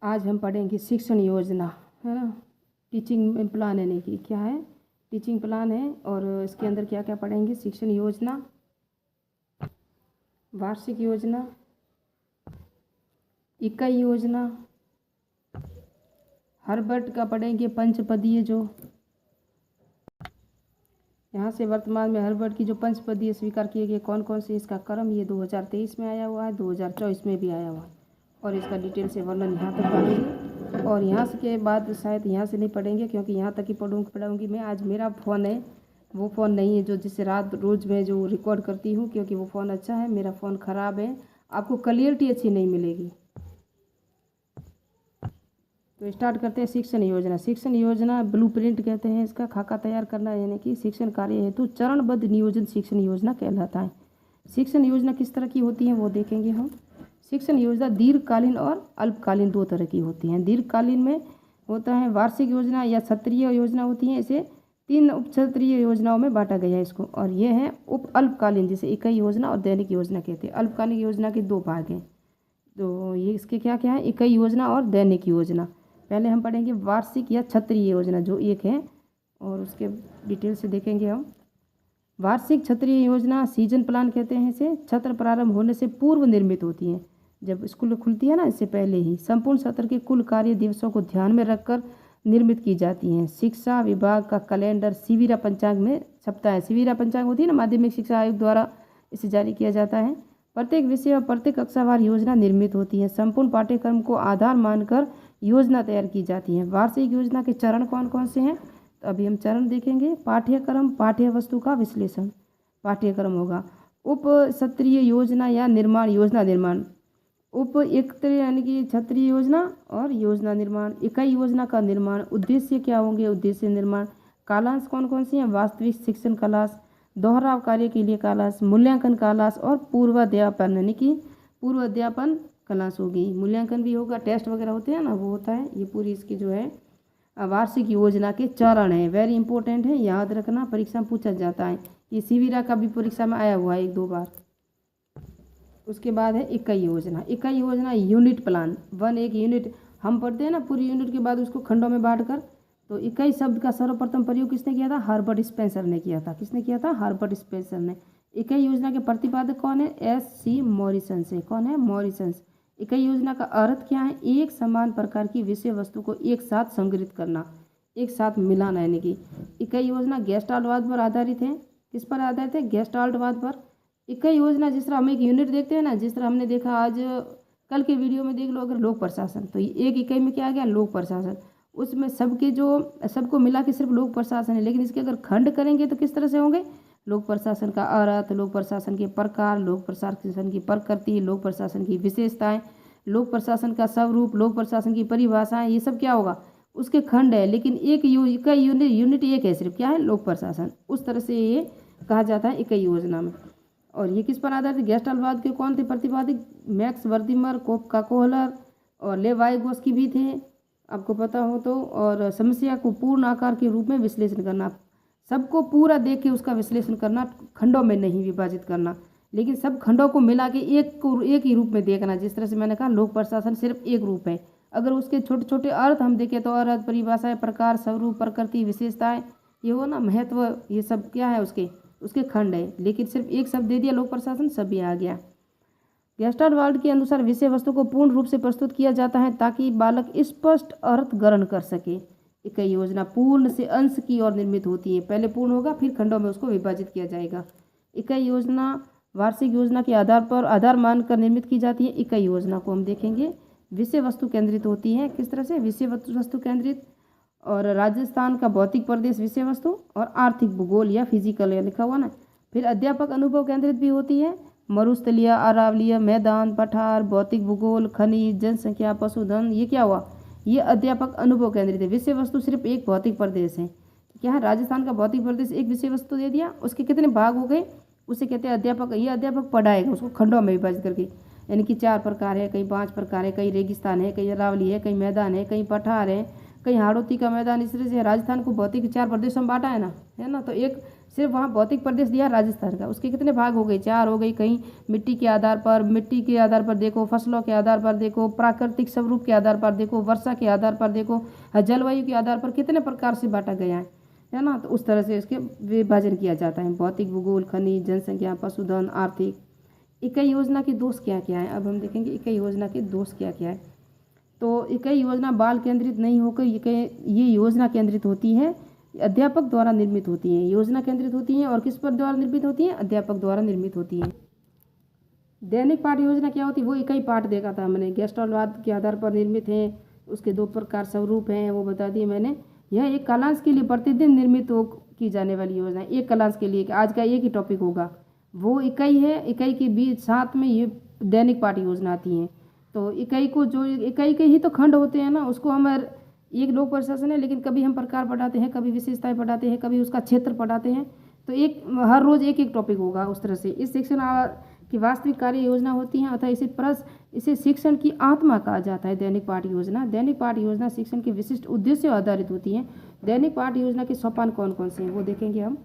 आज हम पढ़ेंगे शिक्षण योजना, है ना। टीचिंग प्लान यानी कि क्या है, टीचिंग प्लान है। और इसके अंदर क्या क्या पढ़ेंगे, शिक्षण योजना, वार्षिक योजना, इकाई योजना, हर्बर्ट का पढ़ेंगे पंचपदीय, जो यहाँ से वर्तमान में हर्बर्ट की जो पंचपदीय स्वीकार किए गए कौन कौन से, इसका क्रम ये 2023 में आया हुआ है, 2024 में भी आया हुआ है। और इसका डिटेल से वर्णन यहाँ तक पढ़ेंगे। और यहाँ से के बाद शायद यहाँ से नहीं पढ़ेंगे, क्योंकि यहाँ तक ही पढ़ूँगी मैं। आज मेरा फ़ोन है, वो फ़ोन नहीं है जो जिससे रात रोज़ मैं जो रिकॉर्ड करती हूँ, क्योंकि वो फ़ोन अच्छा है, मेरा फ़ोन ख़राब है, आपको क्लियरिटी अच्छी नहीं मिलेगी। तो स्टार्ट करते हैं। शिक्षण योजना। शिक्षण योजना ब्लूप्रिंट कहते हैं इसका। खाका तैयार करना यानी कि शिक्षण कार्य हेतु चरणबद्ध नियोजन शिक्षण योजना कहलाता है। शिक्षण योजना किस तरह की होती है वो देखेंगे हम। शिक्षण योजना दीर्घकालीन और अल्पकालीन दो तरह की होती हैं। दीर्घकालीन में होता है वार्षिक योजना या सत्रीय योजना होती है। इसे 3 उप क्षेत्रीय योजनाओं में बांटा गया है इसको। और ये है उप अल्पकालीन, जिसे इकाई योजना और दैनिक योजना कहते हैं। अल्पकालीन योजना के 2 भाग हैं। तो ये इसके क्या क्या है, इकाई योजना और दैनिक योजना। पहले हम पढ़ेंगे वार्षिक या क्षत्रिय योजना, जो एक है, और उसके डिटेल से देखेंगे हम। वार्षिक क्षत्रिय योजना सीजन प्लान कहते हैं इसे। सत्र प्रारंभ होने से पूर्व निर्मित होती है। जब स्कूल खुलती है ना, इससे पहले ही संपूर्ण सत्र के कुल कार्य दिवसों को ध्यान में रखकर निर्मित की जाती हैं। शिक्षा विभाग का कैलेंडर शिविरा पंचांग में छपता है। शिविरा पंचांग होती है ना, माध्यमिक शिक्षा आयोग द्वारा इसे जारी किया जाता है। प्रत्येक विषय और प्रत्येक कक्षावार योजना निर्मित होती है। संपूर्ण पाठ्यक्रम को आधार मानकर योजना तैयार की जाती है। वार्षिक योजना के चरण कौन कौन से हैं, तो अभी हम चरण देखेंगे। पाठ्यक्रम, पाठ्य वस्तु का विश्लेषण पाठ्यक्रम होगा। उप सत्रीय योजना या निर्माण, योजना निर्माण। उप एकत्रीय यानी कि क्षत्रिय योजना और योजना निर्माण। इकाई योजना का निर्माण। उद्देश्य क्या होंगे, उद्देश्य निर्माण। कालांश कौन कौन से हैं, वास्तविक शिक्षण कालांश, दोहराव कार्य के लिए कालांश, मूल्यांकन कालांश और पूर्वाध्यापन यानी कि पूर्व अध्यापन क्लास होगी। मूल्यांकन भी होगा, टेस्ट वगैरह होते हैं ना, वो होता है। ये पूरी इसकी जो है वार्षिक योजना के चरण है। वेरी इंपॉर्टेंट है, याद रखना, परीक्षा में पूछा जाता है। ये शिविरा का भी परीक्षा में आया हुआ है 1-2 बार। उसके बाद है इकाई योजना। इकाई योजना यूनिट प्लान। 1 एक यूनिट हम पढ़ते हैं ना, पूरी यूनिट के बाद उसको खंडों में बांट कर। तो इकाई शब्द का सर्वप्रथम प्रयोग किसने किया था, हर्बर्ट स्पेंसर ने किया था। किसने किया था, हर्बर्ट स्पेंसर ने। इकाई योजना के प्रतिपादक कौन है, SC मॉरिसन से। कौन है, मॉरिसन। इकाई योजना का अर्थ क्या है, एक समान प्रकार की विषय वस्तु को एक साथ संग्रहित करना, एक साथ मिलाना। यानी कि इकाई योजना गेस्टाल्टवाद पर आधारित है। किस पर आधारित है, गेस्टाल्टवाद पर। इकाई योजना जिस तरह हम एक यूनिट देखते हैं ना, जिस तरह हमने देखा आज कल के वीडियो में देख लो, अगर लोक प्रशासन, तो एक इकाई में क्या आ गया, लोक प्रशासन। उसमें सबके जो सबको मिला के सिर्फ लोक प्रशासन है। लेकिन इसके अगर खंड करेंगे तो किस तरह से होंगे, लोक प्रशासन का अर्थ, लोक प्रशासन के प्रकार, लोक प्रशासन की प्रकृति, लोक प्रशासन की विशेषताएं, लोक प्रशासन का स्वरूप, लोक प्रशासन की परिभाषाएं, ये सब क्या होगा, उसके खंड है। लेकिन एक इकाई यूनिट एक है सिर्फ, क्या है, लोक प्रशासन। उस तरह से ये कहा जाता है इकाई योजना में। और ये किस पर आधारित है, गेस्टाल्टवाद के कौन थे प्रतिपादक, मैक्स वर्दिमर, कोपका कोहलर और लेवाइगोस्की भी थे, आपको पता हो तो। और समस्या को पूर्ण आकार के रूप में विश्लेषण करना, सबको पूरा देख के उसका विश्लेषण करना, खंडों में नहीं विभाजित करना, लेकिन सब खंडों को मिला के एक ही रूप में देखना। जिस तरह से मैंने कहा, लोक प्रशासन सिर्फ एक रूप है। अगर उसके छोटे छोटे अर्थ हम देखें तो अर्थ, परिभाषाएं, प्रकार, स्वरूप, प्रकृति, विशेषताएं, ये हो ना, महत्व, ये सब क्या है, उसके खंड है। लेकिन सिर्फ एक शब्द दे दिया लोक प्रशासन, सभी आ गया। गेस्टाल्टवाद के अनुसार विषय वस्तु को पूर्ण रूप से प्रस्तुत किया जाता है ताकि बालक स्पष्ट अर्थ ग्रहण कर सके। इकाई योजना पूर्ण से अंश की ओर निर्मित होती है। पहले पूर्ण होगा, फिर खंडों में उसको विभाजित किया जाएगा। इकाई योजना वार्षिक योजना के आधार मानकर निर्मित की जाती है। इकाई योजना को हम देखेंगे, विषय वस्तु केंद्रित होती है। किस तरह से, विषय वस्तु केंद्रित। और राजस्थान का भौतिक प्रदेश विषय वस्तु, और आर्थिक भूगोल या फिजिकल लिखा हुआ ना। फिर अध्यापक अनुभव केंद्रित भी होती है। मरुस्थलीय, अरावलीय, मैदान, पठार, भौतिक भूगोल, खनिज, जनसंख्या, पशुधन, ये क्या हुआ, ये अध्यापक अनुभव केंद्रित है। विषय वस्तु सिर्फ एक भौतिक प्रदेश है। क्या है, राजस्थान का भौतिक प्रदेश एक विषय वस्तु दे दिया, उसके कितने भाग हो गए, उसे कहते हैं अध्यापक। ये अध्यापक पढ़ाएगा उसको खंडों में विभाजित करके। यानी कि 4 प्रकार है, कहीं 5 प्रकार है, कहीं रेगिस्तान है, कहीं अरावली है, कहीं मैदान है, कहीं पठार है, कहीं हाड़ौती का मैदान। इस तरह से राजस्थान को भौतिक 4 प्रदेशों में बांटा है ना, तो एक सिर्फ वहाँ भौतिक प्रदेश दिया राजस्थान का, उसके कितने भाग हो गए, 4 हो गई। कहीं मिट्टी के आधार पर देखो, फसलों के आधार पर देखो, प्राकृतिक स्वरूप के आधार पर देखो, वर्षा के आधार पर देखो, जलवायु के आधार पर कितने प्रकार से बांटा गया है ना। तो उस तरह से इसके विभाजन किया जाता है। भौतिक, भूगोल, खनिज, जनसंख्या, पशुधन, आर्थिक। इकाई योजना के दोष क्या क्या है, अब हम देखेंगे इकाई योजना के दोष क्या क्या है। तो इकाई योजना बाल केंद्रित नहीं होकर ये योजना केंद्रित होती है, अध्यापक द्वारा निर्मित होती हैं। योजना केंद्रित होती हैं और किस पर द्वारा निर्मित होती हैं, अध्यापक द्वारा निर्मित होती हैं। दैनिक पाठ योजना क्या होती है, वो इकाई पाठ देखा था मैंने, गेस्टलवाद के आधार पर निर्मित है। उसके 2 प्रकार स्वरूप हैं, वो बता दिए मैंने। यह एक कालांश के लिए प्रतिदिन निर्मित की जाने वाली योजना है, एक कालांश के लिए, आज का एक ही टॉपिक होगा, वो इकाई है। इकाई के बीच साथ में ये दैनिक पाठ योजना आती हैं। तो इकाई को, जो इकाई के ही तो खंड होते हैं ना, उसको हम एक लोक प्रशासन है, लेकिन कभी हम प्रकार पढ़ाते हैं, कभी विशेषताएं पढ़ाते हैं, कभी उसका क्षेत्र पढ़ाते हैं। तो एक हर रोज एक एक टॉपिक होगा उस तरह से। इस शिक्षण की वास्तविक कार्य योजना होती है, अतः इसे शिक्षण की आत्मा कहा जाता है, दैनिक पाठ योजना। दैनिक पाठ योजना शिक्षण के विशिष्ट उद्देश्यों आधारित होती है। दैनिक पाठ योजना के सोपान कौन कौन से हैं वो देखेंगे हम।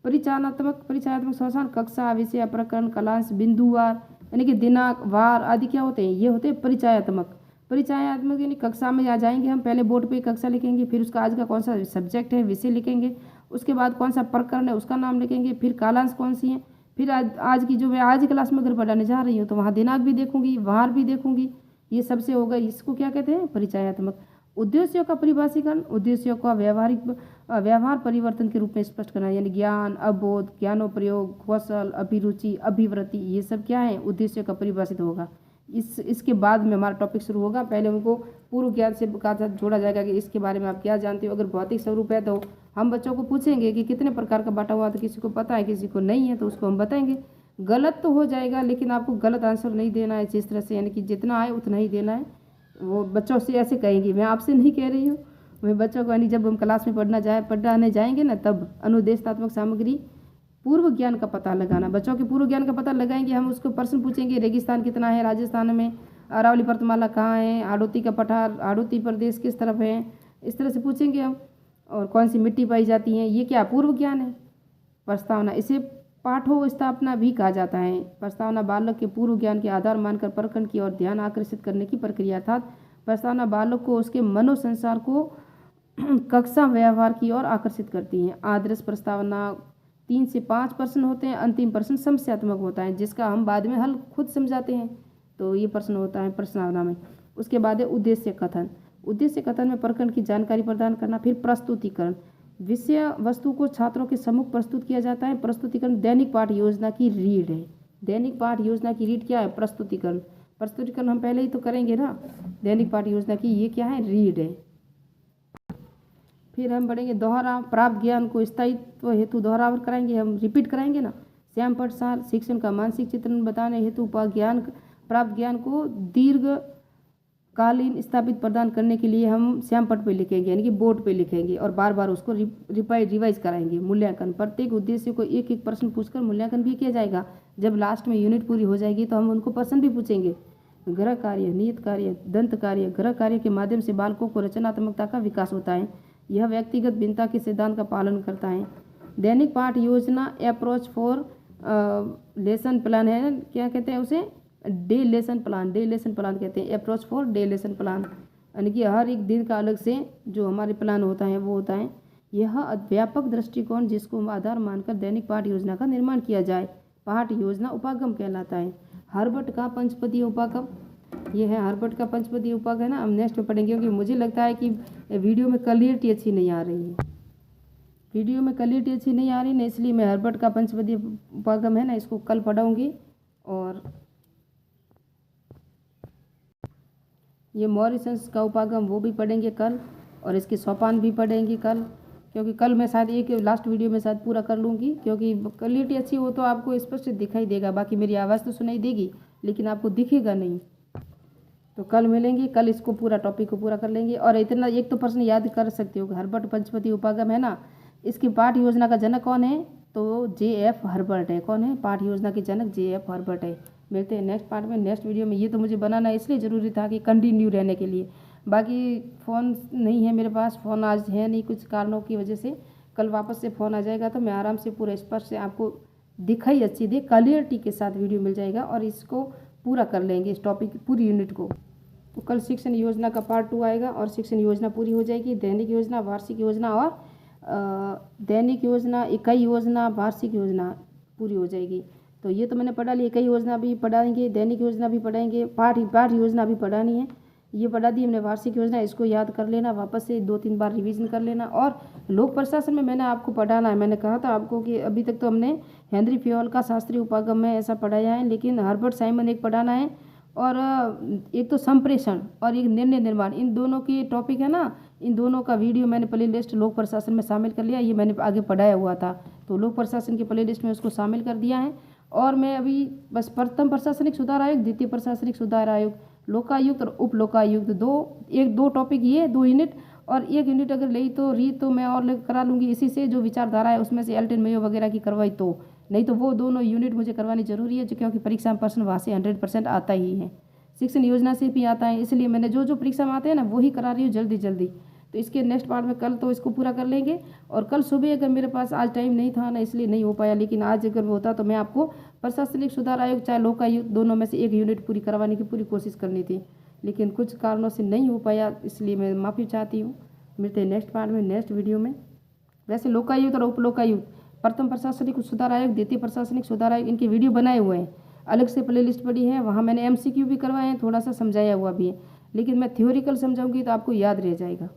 परिचयात्मक सोपान, कक्षा, विषय, प्रकरण, कालांश, बिंदुवार यानी कि दिनांक, वार आदि क्या होते हैं, ये होते हैं परिचयात्मक यानी कक्षा में आ जाएंगे हम, पहले बोर्ड पे कक्षा लिखेंगे, फिर उसका आज का कौन सा सब्जेक्ट है, विषय लिखेंगे, उसके बाद कौन सा प्रकरण है उसका नाम लिखेंगे, फिर कालांश कौन सी है, फिर आज की जो मैं आज क्लास में अगर पढ़ाने जा रही हूँ तो वहाँ दिनांक भी देखूंगी, वार भी देखूंगी, ये सबसे होगा। इसको क्या कहते हैं, परिचयात्मक। उद्देश्यों का परिभाषीकरण, उद्देश्यों का व्यवहार परिवर्तन के रूप में स्पष्ट करना, यानी ज्ञान, अवबोध, ज्ञानोप्रयोग, कौशल, अभिरुचि, अभिवृत्ति, ये सब क्या है, उद्देश्यों का परिभाषित होगा। इसके बाद में हमारा टॉपिक शुरू होगा। पहले उनको पूर्व ज्ञान से जोड़ा जाएगा कि इसके बारे में आप क्या जानते हो। अगर भौतिक स्वरूप है तो हम बच्चों को पूछेंगे कि कितने प्रकार का बांटा हुआ, तो किसी को पता है किसी को नहीं है, तो उसको हम बताएंगे। गलत तो हो जाएगा, लेकिन आपको गलत आंसर नहीं देना है, जिस तरह से यानी कि जितना आए उतना ही देना है। वो बच्चों से ऐसे कहेंगे, मैं आपसे नहीं कह रही हूँ, मैं बच्चों को, यानी जब हम क्लास में पढ़ाने जाएंगे ना, तब अनुदेशात्मक सामग्री, पूर्व ज्ञान का पता लगाना। बच्चों के पूर्व ज्ञान का पता लगाएंगे हम, उसको प्रश्न पूछेंगे, रेगिस्तान कितना है राजस्थान में, अरावली पर्वतमाला कहाँ है, हाड़ौती का पठार, हाड़ौती प्रदेश किस तरफ है, इस तरह से पूछेंगे हम। और कौन सी मिट्टी पाई जाती है, ये क्या पूर्व ज्ञान है। प्रस्तावना, इसे पाठो स्थापना भी कहा जाता है। प्रस्तावना बालक के पूर्व ज्ञान के आधार मानकर प्रकरण की ओर ध्यान आकर्षित करने की प्रक्रिया, अर्थात प्रस्तावना बालक को उसके मनोसंसार को कक्षा व्यवहार की ओर आकर्षित करती है। आदर्श प्रस्तावना 3 से 5 प्रश्न होते हैं, अंतिम प्रश्न समस्यात्मक होता है, जिसका हम बाद में हल खुद समझाते हैं। तो ये प्रश्न होता है प्रस्तावना में। उसके बाद है उद्देश्य कथन। उद्देश्य कथन में प्रकरण की जानकारी प्रदान करना। फिर प्रस्तुतिकरण, विषय वस्तु को छात्रों के सम्मुख प्रस्तुत किया जाता है। प्रस्तुतिकरण दैनिक पाठ योजना की रीढ़ है। दैनिक पाठ योजना की रीढ़ क्या है, प्रस्तुतिकरण। प्रस्तुतिकरण हम पहले ही तो करेंगे ना, दैनिक पाठ योजना की ये क्या है, रीढ़ है। फिर हम बढ़ेंगे दोहराव, प्राप्त ज्ञान को स्थायित्व हेतु दोहराव कराएंगे, हम रिपीट कराएंगे ना। श्याम पटसार, शिक्षण का मानसिक चित्रण बताने हेतु प्राप्त ज्ञान को दीर्घकालीन स्थापित प्रदान करने के लिए हम श्याम पट पे लिखेंगे, यानी कि बोर्ड पे लिखेंगे, और बार बार उसको रिवाइज कराएंगे। मूल्यांकन, प्रत्येक उद्देश्य को एक एक प्रश्न पूछकर मूल्यांकन भी किया जाएगा। जब लास्ट में यूनिट पूरी हो जाएगी तो हम उनको प्रश्न भी पूछेंगे। गृह कार्य, नियत कार्य, दंत कार्य। गृह कार्य के माध्यम से बालकों को रचनात्मकता का विकास होता है। यह व्यक्तिगत भिन्नता के सिद्धांत का पालन करता है। दैनिक पाठ योजना अप्रोच फॉर लेसन प्लान है, क्या कहते हैं उसे, डे लेसन प्लान कहते हैं। Approach for day lesson plan, यानी कि हर एक दिन का अलग से जो हमारे प्लान होता है वो होता है। यह व्यापक दृष्टिकोण जिसको आधार मानकर दैनिक पाठ योजना का निर्माण किया जाए, पाठ योजना उपागम कहलाता है। हर्बर्ट का पंचपदीय उपागम, ये है हर्बर्ट का पंचपदीय उपागम है ना, हम नेक्स्ट में पढ़ेंगे, क्योंकि मुझे लगता है कि वीडियो में क्लियरिटी अच्छी नहीं आ रही है, ना, इसलिए मैं हर्बर्ट का पंचपदीय उपागम है ना, इसको कल पढ़ाऊंगी। और ये मॉरिसंस का उपागम वो भी पढ़ेंगे कल, और इसके सोपान भी पढ़ेंगे कल, क्योंकि कल मैं शायद एक लास्ट वीडियो में शायद पूरा कर लूँगी, क्योंकि क्वालिटी अच्छी हो तो आपको स्पष्ट दिखाई देगा। बाकी मेरी आवाज़ तो सुनाई देगी लेकिन आपको दिखेगा नहीं। तो कल मिलेंगे, कल इसको पूरा टॉपिक को पूरा कर लेंगे। और इतना एक तो प्रश्न याद कर सकते हो, हर्बर्ट पंचपति उपागम है ना, इसकी पाठ योजना का जनक कौन है, तो JF हर्बर्ट है। कौन है, पाठ योजना के जनक JF हर्बर्ट है। मिलते हैं नेक्स्ट पार्ट में, नेक्स्ट वीडियो में। ये तो मुझे बनाना इसलिए ज़रूरी था कि कंटिन्यू रहने के लिए। बाकी फ़ोन नहीं है मेरे पास, फ़ोन आज है नहीं कुछ कारणों की वजह से, कल वापस से फ़ोन आ जाएगा तो मैं आराम से पूरा स्पष्ट से आपको दिखाई अच्छी दे क्लियरिटी के साथ वीडियो मिल जाएगा और इसको पूरा कर लेंगे इस टॉपिक पूरी यूनिट को। तो कल शिक्षण योजना का पार्ट 2 आएगा और शिक्षण योजना पूरी हो जाएगी। दैनिक योजना, वार्षिक योजना और दैनिक योजना, इकाई योजना, वार्षिक योजना पूरी हो जाएगी। तो ये तो मैंने पढ़ा ली, इकाई योजना भी पढ़ाएंगे, दैनिक योजना भी पढ़ाएंगे, पाठ योजना भी पढ़ानी है, ये पढ़ा दी हमने। वार्षिक योजना इसको याद कर लेना, वापस से 2-3 बार रिवीजन कर लेना। और लोक प्रशासन में मैंने आपको पढ़ाना है, मैंने कहा था आपको कि अभी तक तो हमने हेनरी फेयोल का शास्त्रीय उपागम में ऐसा पढ़ाया है, लेकिन हर्बर्ट साइमन एक पढ़ाना है और एक तो संप्रेषण और एक निर्णय निर्माण, इन दोनों की टॉपिक है ना, इन दोनों का वीडियो मैंने प्ले लिस्ट लोक प्रशासन में शामिल कर लिया। ये मैंने आगे पढ़ाया हुआ था, तो लोक प्रशासन की प्ले लिस्ट में उसको शामिल कर दिया है। और मैं अभी बस प्रथम प्रशासनिक सुधार आयोग, द्वितीय प्रशासनिक सुधार आयोग, लोकायुक्त और उप लोकायुक्त, दो टॉपिक, ये 2 यूनिट और 1 यूनिट अगर ली तो मैं और करा लूँगी इसी से, जो विचारधारा है उसमें से एल्टन मेयो वगैरह की करवाई तो, नहीं तो वो दोनों यूनिट मुझे करवानी जरूरी है, जो क्योंकि परीक्षा में प्रश्न वहाँ से 100% आता ही है, शिक्षण योजना से भी आता है, इसलिए मैंने जो परीक्षा में आते हैं ना वही करा रही हूँ जल्दी। तो इसके नेक्स्ट पार्ट में कल तो इसको पूरा कर लेंगे। और कल सुबह अगर मेरे पास आज टाइम नहीं था ना, इसलिए नहीं हो पाया, लेकिन आज अगर होता तो मैं आपको प्रशासनिक सुधार आयोग चाहे लोकायुक्त दोनों में से 1 यूनिट पूरी करवाने की पूरी कोशिश करनी थी, लेकिन कुछ कारणों से नहीं हो पाया, इसलिए मैं माफ़ी चाहती हूँ। मिलते हैं नेक्स्ट पार्ट में, नेक्स्ट वीडियो में। वैसे लोकायुक्त और उप लोकायुक्त, प्रथम प्रशासनिक सुधार आयोग, द्वितीय प्रशासनिक सुधार आयोग, इनके वीडियो बनाए हुए हैं, अलग से प्ले लिस्ट पड़ी है, वहाँ मैंने MCQ भी करवाए हैं, थोड़ा सा समझाया हुआ भी है, लेकिन मैं थ्योरिकल समझाऊंगी तो आपको याद रह जाएगा।